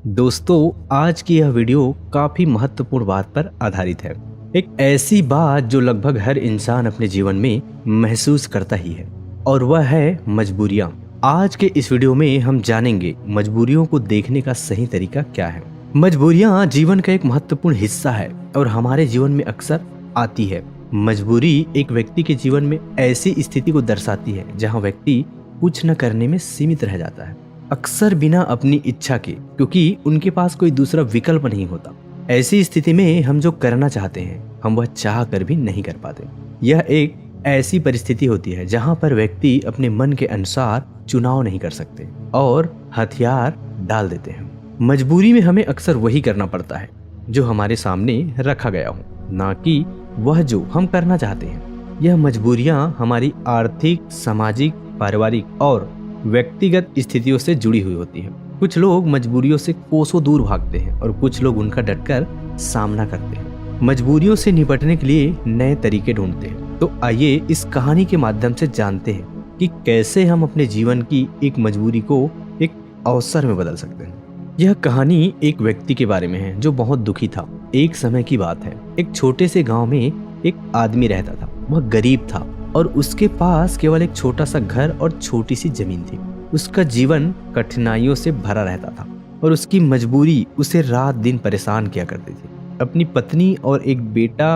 दोस्तों, आज की यह वीडियो काफी महत्वपूर्ण बात पर आधारित है। एक ऐसी बात जो लगभग हर इंसान अपने जीवन में महसूस करता ही है, और वह है मजबूरियां। आज के इस वीडियो में हम जानेंगे मजबूरियों को देखने का सही तरीका क्या है। मजबूरियां जीवन का एक महत्वपूर्ण हिस्सा है और हमारे जीवन में अक्सर आती है। मजबूरी एक व्यक्ति के जीवन में ऐसी स्थिति को दर्शाती है जहाँ व्यक्ति कुछ न करने में सीमित रह जाता है, अक्सर बिना अपनी इच्छा के, क्योंकि उनके पास कोई दूसरा विकल्प नहीं होता। ऐसी स्थिति में हम जो करना चाहते हैं हम वह चाह कर भी नहीं कर पाते। यह एक ऐसी परिस्थिति होती है जहां पर व्यक्ति अपने मन के अनुसार चुनाव नहीं कर सकते और हथियार डाल देते हैं। मजबूरी में हमें अक्सर वही करना पड़ता है जो हमारे सामने रखा गया हो, ना कि वह जो हम करना चाहते हैं। यह मजबूरियां हमारी आर्थिक, सामाजिक, पारिवारिक और व्यक्तिगत स्थितियों से जुड़ी हुई होती है। कुछ लोग मजबूरियों से कोसों दूर भागते हैं और कुछ लोग उनका डटकर सामना करते हैं। मजबूरियों से निपटने के लिए नए तरीके ढूंढते हैं। तो आइए इस कहानी के माध्यम से जानते हैं कि कैसे हम अपने जीवन की एक मजबूरी को एक अवसर में बदल सकते हैं। यह कहानी एक व्यक्ति के बारे में है जो बहुत दुखी था। एक समय की बात है, एक छोटे से गाँव में एक आदमी रहता था। वह गरीब था और उसके पास केवल एक छोटा सा घर और छोटी सी जमीन थी। उसका जीवन कठिनाइयों से भरा रहता था और उसकी मजबूरी उसे रात दिन परेशान किया करती थी। अपनी पत्नी और एक बेटा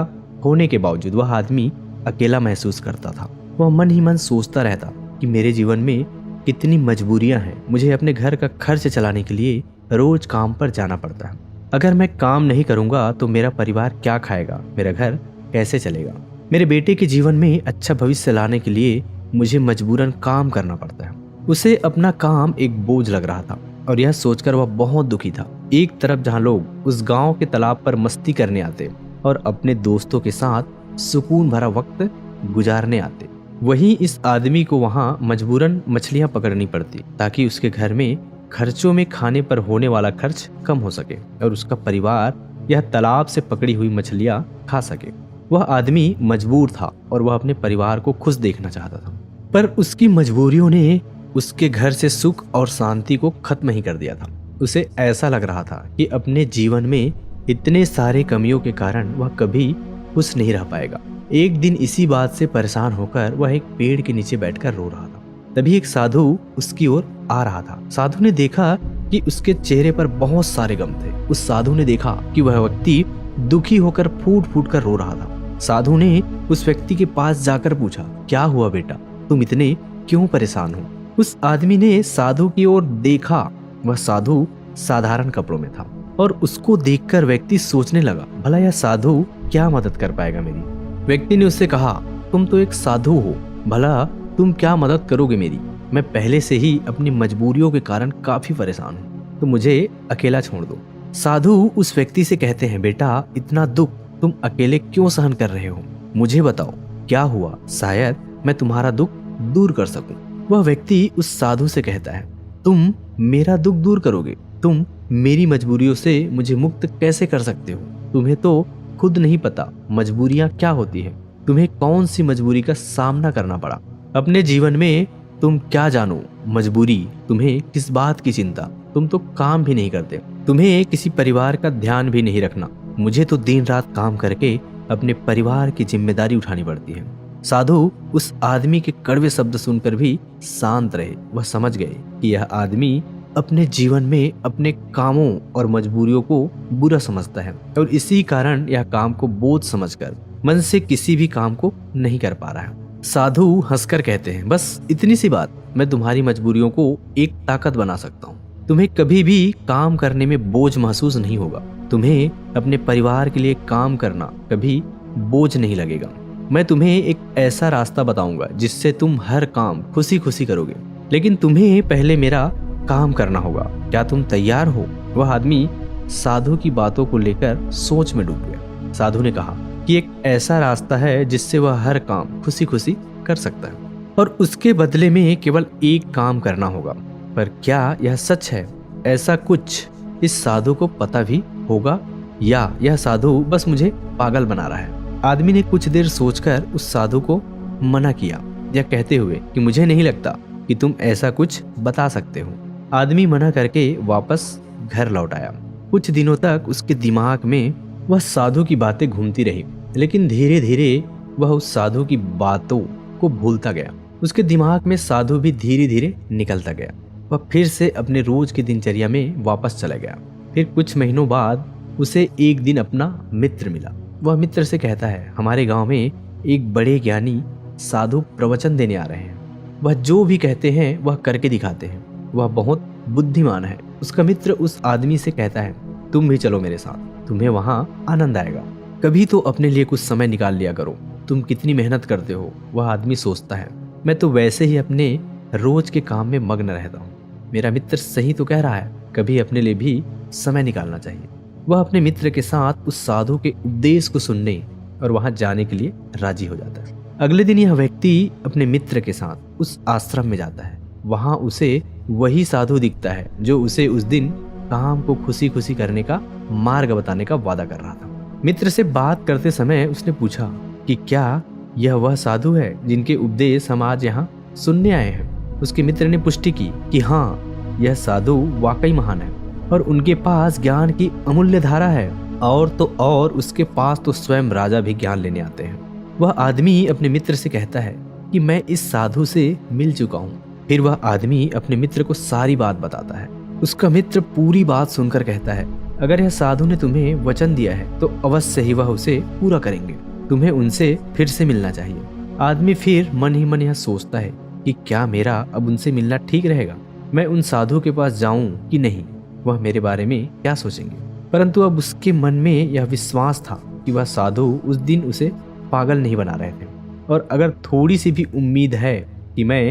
होने के बावजूद वह आदमी अकेला महसूस करता था। वह मन ही मन सोचता रहता कि मेरे जीवन में कितनी मजबूरियां हैं। मुझे अपने घर का खर्च चलाने के लिए रोज काम पर जाना पड़ता है। अगर मैं काम नहीं करूंगा तो मेरा परिवार क्या खाएगा, मेरा घर कैसे चलेगा। मेरे बेटे के जीवन में अच्छा भविष्य लाने के लिए मुझे मजबूरन काम करना पड़ता है। उसे अपना काम एक बोझ लग रहा था और यह सोचकर वह बहुत दुखी था। एक तरफ जहां लोग उस गांव के तालाब पर मस्ती करने आते और अपने दोस्तों के साथ सुकून भरा वक्त गुजारने आते, वहीं इस आदमी को वहां मजबूरन मछलियां पकड़नी पड़ती ताकि उसके घर में खर्चों में खाने पर होने वाला खर्च कम हो सके और उसका परिवार यह तालाब से पकड़ी हुई मछलियां खा सके। वह आदमी मजबूर था और वह अपने परिवार को खुश देखना चाहता था, पर उसकी मजबूरियों ने उसके घर से सुख और शांति को खत्म ही कर दिया था। उसे ऐसा लग रहा था कि अपने जीवन में इतने सारे कमियों के कारण वह कभी खुश नहीं रह पाएगा। एक दिन इसी बात से परेशान होकर वह एक पेड़ के नीचे बैठकर रो रहा था। तभी एक साधु उसकी ओर आ रहा था। साधु ने देखा कि उसके चेहरे पर बहुत सारे गम थे। उस साधु ने देखा कि वह व्यक्ति दुखी होकर फूट फूट कर रो रहा था। साधु ने उस व्यक्ति के पास जाकर पूछा, क्या हुआ बेटा, तुम इतने क्यों परेशान हो? उस आदमी ने साधु की ओर देखा। वह साधु साधारण कपड़ों में था और उसको देखकर व्यक्ति सोचने लगा, भला यह साधु क्या मदद कर पाएगा मेरी। व्यक्ति ने उससे कहा, तुम तो एक साधु हो, भला तुम क्या मदद करोगे मेरी? मैं पहले से ही अपनी मजबूरियों के कारण काफी परेशान हूँ, तो मुझे अकेला छोड़ दो। साधु उस व्यक्ति से कहते हैं, बेटा इतना दुख तुम अकेले क्यों सहन कर रहे हो? मुझे बताओ क्या हुआ, शायद मैं तुम्हारा दुख दूर कर सकूं। वह व्यक्ति उस साधु से कहता है, तुम मेरा दुख दूर करोगे? तुम मेरी मजबूरियों से मुझे मुक्त कैसे कर सकते हो? तुम्हें तो खुद नहीं पता मजबूरियां क्या होती है। तुम्हें कौन सी मजबूरी का सामना करना पड़ा अपने जीवन में? तुम क्या जानो मजबूरी, तुम्हें किस बात की चिंता? तुम तो काम भी नहीं करते, तुम्हें किसी परिवार का ध्यान भी नहीं रखना। मुझे तो दिन रात काम करके अपने परिवार की जिम्मेदारी उठानी पड़ती है। साधु उस आदमी के कड़वे शब्द सुनकर भी शांत रहे। वह समझ गए कि यह आदमी अपने जीवन में अपने कामों और मजबूरियों को बुरा समझता है और इसी कारण यह काम को बोझ समझकर मन से किसी भी काम को नहीं कर पा रहा है। साधु हंसकर कहते हैं, बस इतनी सी बात, मैं तुम्हारी मजबूरियों को एक ताकत बना सकता हूँ। तुम्हें कभी भी काम करने में बोझ महसूस नहीं होगा। तुम्हें अपने परिवार के लिए काम करना कभी बोझ नहीं लगेगा। मैं तुम्हें एक ऐसा रास्ता बताऊंगा जिससे तुम हर काम खुशी खुशी करोगे, लेकिन तुम्हें पहले मेरा काम करना होगा। क्या तुम तैयार हो? वह आदमी साधु की बातों को लेकर सोच में डूब गया। साधु ने कहा कि एक ऐसा रास्ता है जिससे वह हर काम खुशी खुशी कर सकता है और उसके बदले में केवल एक काम करना होगा। पर क्या यह सच है? ऐसा कुछ इस साधु को पता भी होगा या यह साधु बस मुझे पागल बना रहा है? आदमी ने कुछ देर सोचकर उस साधु को मना किया, यह कहते हुए कि मुझे नहीं लगता कि तुम ऐसा कुछ बता सकते हो। आदमी मना करके वापस घर लौट आया। कुछ दिनों तक उसके दिमाग में वह साधु की बातें घूमती रही, लेकिन धीरे धीरे वह उस साधु की बातों को भूलता गया। उसके दिमाग में साधु भी धीरे धीरे निकलता गया। वह फिर से अपने रोज की दिनचर्या में वापस चला गया। फिर कुछ महीनों बाद उसे एक दिन अपना मित्र मिला। वह मित्र से कहता है, हमारे गांव में एक बड़े ज्ञानी साधु प्रवचन देने आ रहे हैं। वह जो भी कहते हैं वह करके दिखाते हैं। वह बहुत बुद्धिमान है। उसका मित्र उस आदमी से कहता है, तुम भी चलो मेरे साथ, तुम्हें वहां आनंद आएगा। कभी तो अपने लिए कुछ समय निकाल लिया करो, तुम कितनी मेहनत करते हो। वह आदमी सोचता है, मैं तो वैसे ही अपने रोज के काम में मग्न रहता हूँ। मेरा मित्र सही तो कह रहा है, कभी अपने लिए भी समय निकालना चाहिए। वह अपने मित्र के साथ उस साधु के उपदेश को सुनने और वहां जाने के लिए राजी हो जाता है। अगले दिन यह व्यक्ति अपने मित्र के साथ उस आश्रम में जाता है। वहां उसे वही साधु दिखता है जो उसे उस दिन काम को खुशी खुशी करने का मार्ग बताने का वादा कर रहा था। मित्र से बात करते समय उसने पूछा कि क्या यह वह साधु है जिनके उपदेश हम आज यहाँ सुनने आए हैं। उसके मित्र ने पुष्टि की कि हाँ, यह साधु वाकई महान है और उनके पास ज्ञान की अमूल्य धारा है। और तो और उसके पास तो स्वयं राजा भी ज्ञान लेने आते हैं। वह आदमी अपने मित्र से कहता है कि मैं इस साधु से मिल चुका हूँ। फिर वह आदमी अपने मित्र को सारी बात बताता है। उसका मित्र पूरी बात सुनकर कहता है, अगर यह साधु ने तुम्हें वचन दिया है तो अवश्य ही वह उसे पूरा करेंगे। तुम्हें उनसे फिर से मिलना चाहिए। आदमी फिर मन ही मन यह सोचता है कि क्या मेरा अब उनसे मिलना ठीक रहेगा। मैं उन साधु के पास जाऊं कि नहीं, वह मेरे बारे में क्या सोचेंगे। परंतु अब उसके मन में यह विश्वास था कि वह साधु उस दिन उसे पागल नहीं बना रहे थे। और अगर थोड़ी सी भी उम्मीद है कि मैं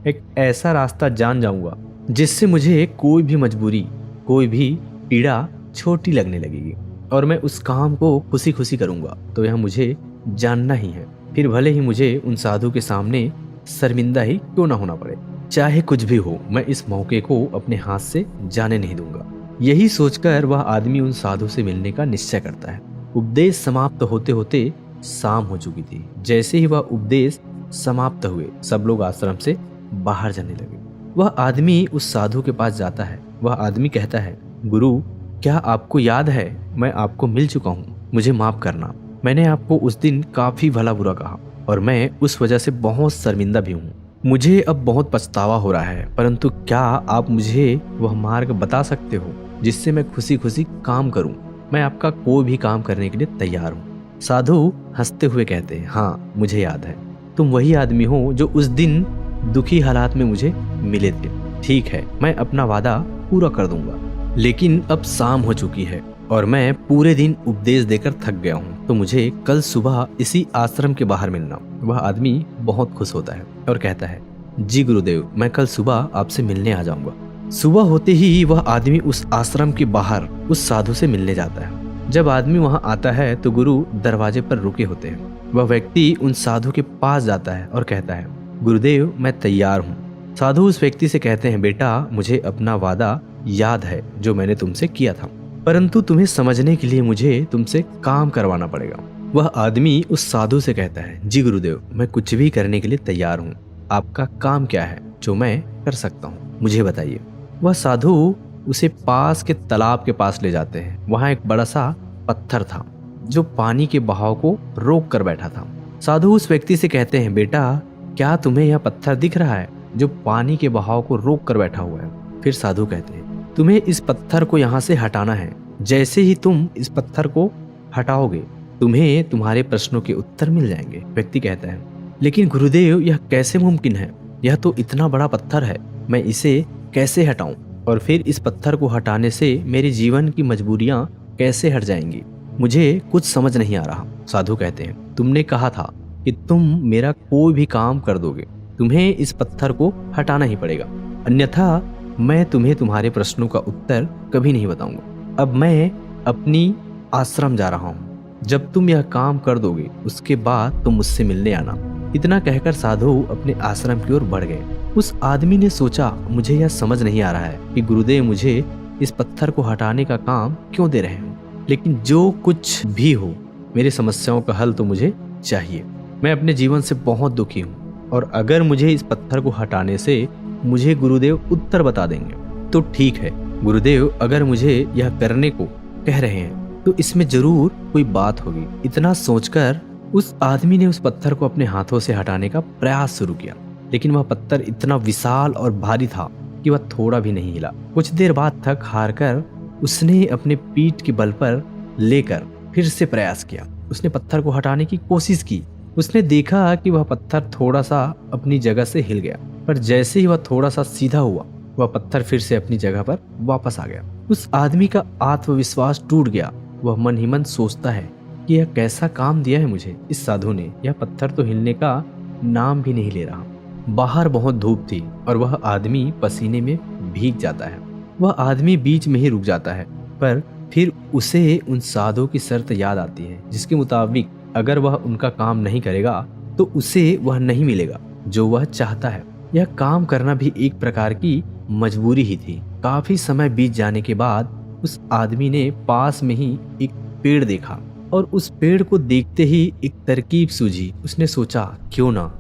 एक ऐसा रास्ता जान जाऊंगा जिससे मुझे कोई भी मजबूरी, कोई भी पीड़ा छोटी लगने लगेगी और मैं उस काम को खुशी खुशी करूंगा, तो यह मुझे जानना ही है। फिर भले ही मुझे उन साधु के सामने शर्मिंदा ही क्यों ना होना पड़े, चाहे कुछ भी हो, मैं इस मौके को अपने हाथ से जाने नहीं दूंगा। यही सोचकर वह आदमी उन साधु से मिलने का निश्चय करता है। उपदेश समाप्त होते होते शाम हो चुकी थी। जैसे ही वह उपदेश समाप्त हुए, सब लोग आश्रम से बाहर जाने लगे। वह आदमी उस साधु के पास जाता है। वह आदमी कहता है, गुरु, क्या आपको याद है, मैं आपको मिल चुका हूँ, मुझे माफ करना। मैंने आपको उस दिन काफी भला बुरा कहा और मैं उस वजह से बहुत शर्मिंदा भी हूँ। मुझे अब बहुत पछतावा हो रहा है, परंतु क्या आप मुझे वह मार्ग बता सकते हो जिससे मैं खुशी खुशी काम करूं? मैं आपका कोई भी काम करने के लिए तैयार हूं। साधु हंसते हुए कहते हैं, हाँ, मुझे याद है, तुम वही आदमी हो जो उस दिन दुखी हालात में मुझे मिले थे। ठीक है, मैं अपना वादा पूरा कर दूंगा, लेकिन अब शाम हो चुकी है और मैं पूरे दिन उपदेश देकर थक गया हूँ, तो मुझे कल सुबह इसी आश्रम के बाहर मिलना। वह आदमी बहुत खुश होता है और कहता है, जी गुरुदेव, मैं कल सुबह आपसे मिलने आ जाऊंगा। सुबह होते ही वह आदमी उस आश्रम के बाहर उस साधु से मिलने जाता है। जब आदमी वहां आता है तो गुरु दरवाजे पर रुके होते हैं। वह व्यक्ति उन साधु के पास जाता है और कहता है, गुरुदेव, मैं तैयार हूँ। साधु उस व्यक्ति से कहते हैं, बेटा, मुझे अपना वादा याद है जो मैंने तुमसे किया था, परंतु तुम्हें समझने के लिए मुझे तुमसे काम करवाना पड़ेगा। वह आदमी उस साधु से कहता है, जी गुरुदेव, मैं कुछ भी करने के लिए तैयार हूँ। आपका काम क्या है जो मैं कर सकता हूँ, मुझे बताइए। वह साधु उसे पास के तालाब के पास ले जाते हैं। वहाँ एक बड़ा सा पत्थर था जो पानी के बहाव को रोक कर बैठा था। साधु उस व्यक्ति से कहते हैं, बेटा, क्या तुम्हें यह पत्थर दिख रहा है जो पानी के बहाव को रोक कर बैठा हुआ है? फिर साधु कहते हैं, तुम्हें इस पत्थर को यहाँ से हटाना है। जैसे ही तुम इस पत्थर को हटाओगे, तुम्हें तुम्हारे प्रश्नों के उत्तर मिल जाएंगे। व्यक्ति कहता है, लेकिन गुरुदेव, यह कैसे मुमकिन है? यह तो इतना बड़ा पत्थर है, मैं इसे कैसे हटाऊं? और फिर इस पत्थर को हटाने से मेरे जीवन की मजबूरियां कैसे हट जाएंगी? मुझे कुछ समझ नहीं आ रहा। साधु कहते हैं, तुमने कहा था कि तुम मेरा कोई भी काम कर दोगे, तुम्हें इस पत्थर को हटाना ही पड़ेगा, अन्यथा मैं तुम्हें तुम्हारे प्रश्नों का उत्तर कभी नहीं बताऊंगा। अब मैं अपनी आश्रम जा रहा हूँ। जब तुम यह काम कर दोगे, उसके बाद तुम मुझसे मिलने आना। इतना कहकर साधु अपने आश्रम की ओर बढ़ गए। उस आदमी ने सोचा, मुझे यह समझ नहीं आ रहा है कि गुरुदेव मुझे इस पत्थर को हटाने का काम क्यों दे रहे हैं, लेकिन जो कुछ भी हो, मेरी समस्याओं का हल तो मुझे चाहिए। मैं अपने जीवन से बहुत दुखी हूँ और अगर मुझे इस पत्थर को हटाने से मुझे गुरुदेव उत्तर बता देंगे तो ठीक है, गुरुदेव, अगर मुझे यह करने को कह रहे हैं तो इसमें जरूर कोई बात होगी। इतना सोचकर उस आदमी ने उस पत्थर को अपने हाथों से हटाने का प्रयास शुरू किया, लेकिन वह पत्थर इतना विशाल और भारी था कि वह थोड़ा भी नहीं हिला। कुछ देर बाद थक हार कर उसने अपने पीठ के बल पर लेकर फिर से प्रयास किया। उसने पत्थर को हटाने की कोशिश की। उसने देखा कि वह पत्थर थोड़ा सा अपनी जगह से हिल गया, पर जैसे ही वह थोड़ा सा सीधा हुआ, वह पत्थर फिर से अपनी जगह पर वापस आ गया। उस आदमी का आत्मविश्वास टूट गया। वह मन ही मन सोचता है कि यह कैसा काम दिया है मुझे इस साधु ने। यह पत्थर तो हिलने का नाम भी नहीं ले रहा। बाहर बहुत धूप थी और वह आदमी पसीने में भीग जाता है। वह आदमी बीच में ही रुक जाता है, पर फिर उसे उन साधु की शर्त याद आती है, जिसके मुताबिक अगर वह उनका काम नहीं करेगा तो उसे वह नहीं मिलेगा जो वह चाहता है। यह काम करना भी एक प्रकार की मजबूरी ही थी। काफी समय बीत जाने के बाद उस आदमी ने पास में ही एक पेड़ देखा और उस पेड़ को देखते ही एक तरकीब सूझी। उसने सोचा, क्यों ना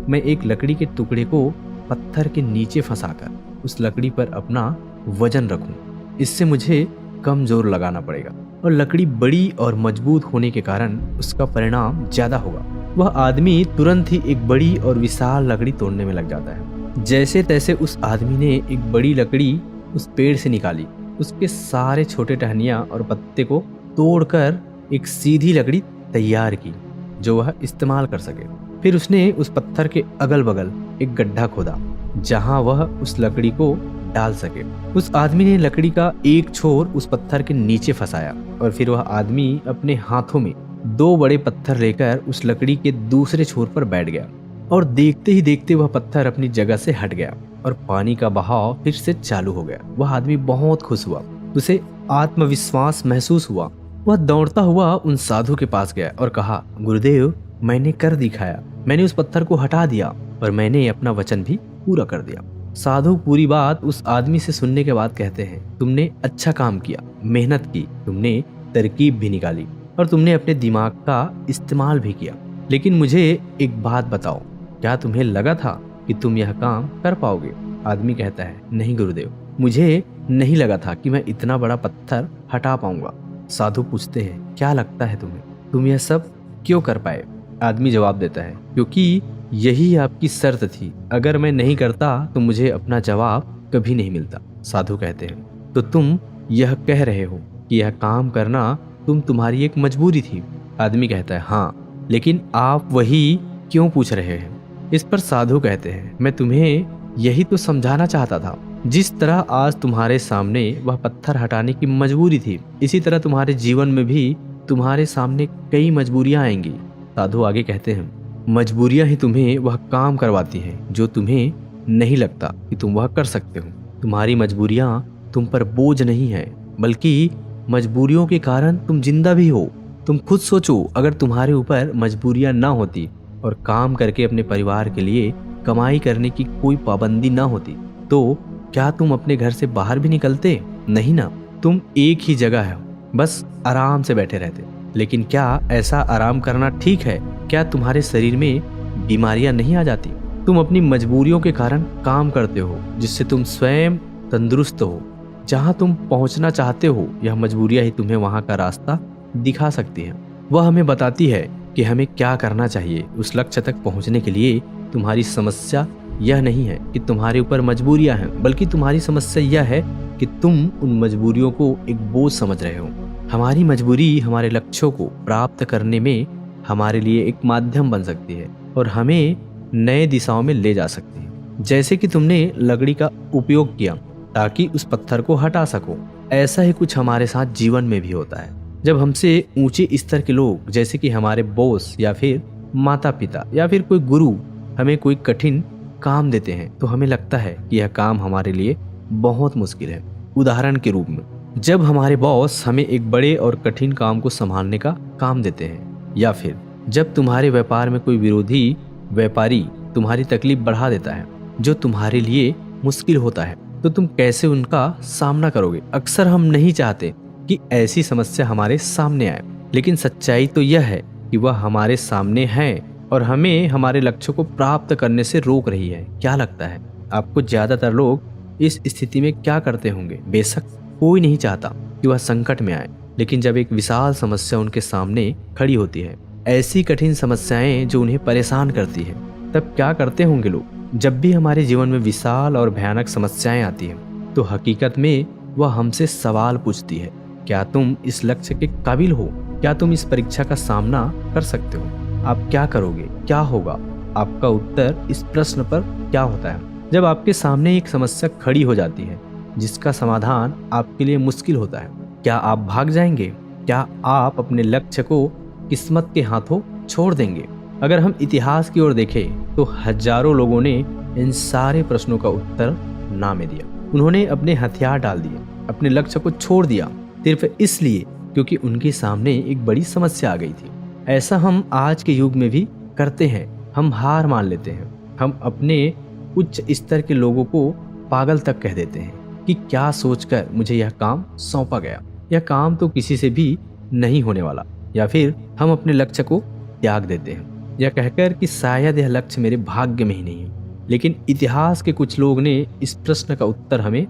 मैं एक लकड़ी के टुकड़े को पत्थर के नीचे फंसाकर उस लकड़ी पर अपना वजन रखूं। इससे मुझे कम जोर लगाना पड़ेगा और लकड़ी बड़ी और मजबूत होने के कारण उसका परिणाम ज्यादा होगा। वह आदमी तुरंत ही एक बड़ी और विशाल लकड़ी तोड़ने में लग जाता है। जैसे तैसे उस आदमी ने एक बड़ी लकड़ी उस पेड़ से निकाली, उसके सारे छोटे टहनियाँ और पत्ते को तोड़कर एक सीधी लकड़ी तैयार की जो वह इस्तेमाल कर सके। फिर उसने उस पत्थर के अगल बगल एक गड्ढा खोदा जहां वह उस लकड़ी को डाल सके। उस आदमी ने लकड़ी का एक छोर उस पत्थर के नीचे फंसाया और फिर वह आदमी अपने हाथों में 2 बड़े पत्थर लेकर उस लकड़ी के दूसरे छोर पर बैठ गया और देखते ही देखते वह पत्थर अपनी जगह से हट गया और पानी का बहाव फिर से चालू हो गया। वह आदमी बहुत खुश हुआ, उसे आत्मविश्वास महसूस हुआ। वह दौड़ता हुआ उन साधु के पास गया और कहा, गुरुदेव, मैंने कर दिखाया। मैंने उस पत्थर को हटा दिया और मैंने अपना वचन भी पूरा कर दिया। साधु पूरी बात उस आदमी से सुनने के बाद कहते हैं, तुमने अच्छा काम किया, मेहनत की, तुमने तरकीब भी निकाली और तुमने अपने दिमाग का इस्तेमाल भी किया। लेकिन मुझे एक बात बताओ, क्या तुम्हें लगा था कि तुम यह काम कर पाओगे? आदमी कहता है, नहीं गुरुदेव, मुझे नहीं लगा था कि मैं इतना बड़ा पत्थर हटा पाऊंगा। साधु पूछते हैं, क्या लगता है तुम्हें, तुम यह सब क्यों कर पाए? आदमी जवाब देता है, क्योंकि यही आपकी शर्त थी। अगर मैं नहीं करता तो मुझे अपना जवाब कभी नहीं मिलता। साधु कहते हैं, तो तुम यह कह रहे हो कि यह काम करना तुम्हारी एक मजबूरी थी? आदमी कहता है, हाँ, लेकिन आप वही क्यों पूछ रहे हैं? इस पर साधु कहते हैं, मैं तुम्हें यही तो समझाना चाहता था। जिस तरह आज तुम्हारे सामने वह पत्थर हटाने की मजबूरी थी, इसी तरह तुम्हारे जीवन में भी तुम्हारे सामने कई मजबूरियां आएंगी। साधु आगे कहते हैं, मजबूरियां ही तुम्हें वह काम करवाती हैं जो तुम्हें नहीं लगता कि तुम वह कर सकते हो। तुम्हारी मजबूरियां तुम पर बोझ नहीं है, बल्कि मजबूरियों के कारण तुम जिंदा भी हो। तुम खुद सोचो, अगर तुम्हारे ऊपर मजबूरियां ना होती और काम करके अपने परिवार के लिए कमाई करने की कोई पाबंदी ना होती, तो क्या तुम अपने घर से बाहर भी निकलते? नहीं ना, तुम एक ही जगह हो, बस आराम से बैठे रहते। लेकिन क्या ऐसा आराम करना ठीक है? क्या तुम्हारे शरीर में बीमारियां नहीं आ जाती? तुम अपनी मजबूरियों के कारण काम करते हो जिससे तुम स्वयं तंदुरुस्त हो। जहां तुम पहुंचना चाहते हो, यह मजबूरियां ही तुम्हें वहां का रास्ता दिखा सकती हैं। वह हमें बताती है कि हमें क्या करना चाहिए। उस लक्ष्य तक पहुंचने के लिए तुम्हारी समस्या यह नहीं है कि तुम्हारे ऊपर मजबूरियां हैं, बल्कि तुम्हारी समस्या यह है कि तुम उन मजबूरियों को एक बोझ समझ रहे हो। हमारी मजबूरी हमारे लक्ष्यों को प्राप्त करने में हमारे लिए एक माध्यम बन सकती है और हमें नए दिशाओं में ले जा सकती है। जैसे कि तुमने लकड़ी का उपयोग किया ताकि उस पत्थर को हटा सको, ऐसा ही कुछ हमारे साथ जीवन में भी होता है। जब हमसे ऊंचे स्तर के लोग, जैसे कि हमारे बॉस या फिर माता पिता या फिर कोई गुरु, हमें कोई कठिन काम देते हैं तो हमें लगता है कि यह काम हमारे लिए बहुत मुश्किल है। उदाहरण के रूप में, जब हमारे बॉस हमें एक बड़े और कठिन काम को संभालने का काम देते हैं, या फिर जब तुम्हारे व्यापार में कोई विरोधी व्यापारी तुम्हारी तकलीफ बढ़ा देता है जो तुम्हारे लिए मुश्किल होता है, तो तुम कैसे उनका सामना करोगे? अक्सर हम नहीं चाहते कि ऐसी समस्या हमारे सामने आए, लेकिन सच्चाई तो यह है कि वह हमारे सामने है और हमें हमारे लक्ष्यों को प्राप्त करने से रोक रही है। क्या लगता है आपको, ज्यादातर लोग इस स्थिति में क्या करते होंगे। बेशक कोई नहीं चाहता कि वह संकट में आए, लेकिन जब एक विशाल समस्या उनके सामने खड़ी होती है, ऐसी कठिन समस्याएं जो उन्हें परेशान करती है, तब क्या करते होंगे लोग। जब भी हमारे जीवन में विशाल और भयानक समस्याएं आती हैं, तो हकीकत में वह हमसे सवाल पूछती है, क्या तुम इस लक्ष्य के काबिल हो? क्या तुम इस परीक्षा का सामना कर सकते हो? आप क्या करोगे? क्या होगा? आपका उत्तर इस प्रश्न पर क्या होता है? जब आपके सामने एक समस्या खड़ी हो जाती है जिसका समाधान आपके लिए मुश्किल होता है, क्या आप भाग जाएंगे? क्या आप अपने लक्ष्य को किस्मत के हाथों छोड़ देंगे? अगर हम इतिहास की ओर देखें तो हजारों लोगों ने इन सारे प्रश्नों का उत्तर ना में दिया। उन्होंने अपने हथियार डाल दिए, अपने लक्ष्य को छोड़ दिया, सिर्फ इसलिए क्योंकि उनके सामने एक बड़ी समस्या आ गई थी। ऐसा हम आज के युग में भी करते हैं। हम हार मान लेते हैं। हम अपने उच्च स्तर के लोगों को पागल तक कह देते हैं कि क्या सोचकर मुझे यह काम सौंपा गया, यह काम तो किसी से भी नहीं होने वाला। या फिर हम अपने लक्ष्य को त्याग देते हैं, यह कहकर कि शायद यह लक्ष्य मेरे भाग्य में ही नहीं है। लेकिन इतिहास के कुछ लोग ने इस प्रश्न का उत्तर हमें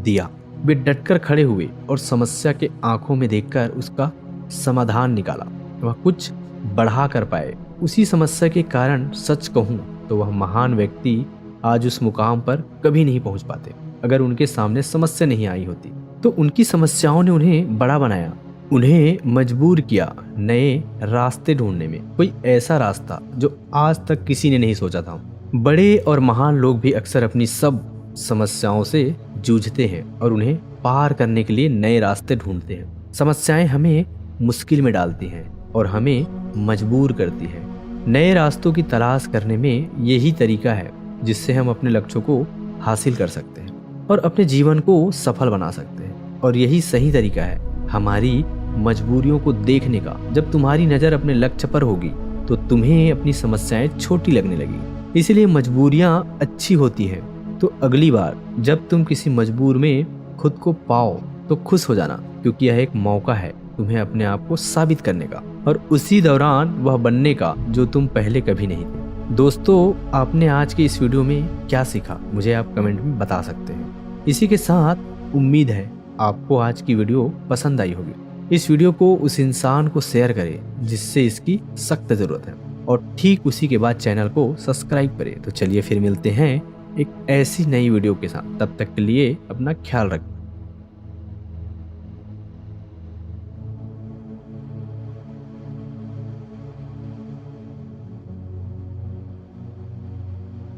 दिया। वे डटकर खड़े हुए और समस्या के आंखों में देखकर उसका समाधान निकाला। वह कुछ बढ़ा कर पाए। उसी समस्या के कारण सच कहूं तो वह महान व्यक्ति आज उस मुकाम पर कभी नहीं पहुंच पाते। अगर उनके सामने समस्या नहीं आई होती तो उनकी समस्याओं ने उन्हें बड़ा बनाया, उन्हें मजबूर किया नए रास्ते ढूंढने में, कोई ऐसा रास्ता जो आज तक किसी ने नहीं सोचा था। बड़े और महान लोग भी अक्सर अपनी सब समस्याओं से जूझते हैं और उन्हें पार करने के लिए नए रास्ते ढूंढते हैं। समस्याएं हमें मुश्किल में डालती हैं और हमें मजबूर करती हैं। नए रास्तों की तलाश करने में यही तरीका है जिससे हम अपने लक्ष्यों को हासिल कर सकते हैं और अपने जीवन को सफल बना सकते हैं। और यही सही तरीका है हमारी मजबूरियों को देखने का। जब तुम्हारी नज़र अपने लक्ष्य पर होगी तो तुम्हें अपनी समस्याएं छोटी लगने लगेगी। इसलिए मजबूरियां अच्छी होती हैं। तो अगली बार जब तुम किसी मजबूर में खुद को पाओ तो खुश हो जाना, क्योंकि यह एक मौका है तुम्हें अपने आप को साबित करने का और उसी दौरान वह बनने का जो तुम पहले कभी नहीं थे। दोस्तों, आपने आज के इस वीडियो में क्या सीखा मुझे आप कमेंट में बता सकते हैं। इसी के साथ उम्मीद है आपको आज की वीडियो पसंद आई होगी। इस वीडियो को उस इंसान को शेयर करें जिससे इसकी सख्त जरूरत है और ठीक उसी के बाद चैनल को सब्सक्राइब करें। तो चलिए फिर मिलते हैं एक ऐसी नई वीडियो के साथ। तब तक के लिए अपना ख्याल रखें।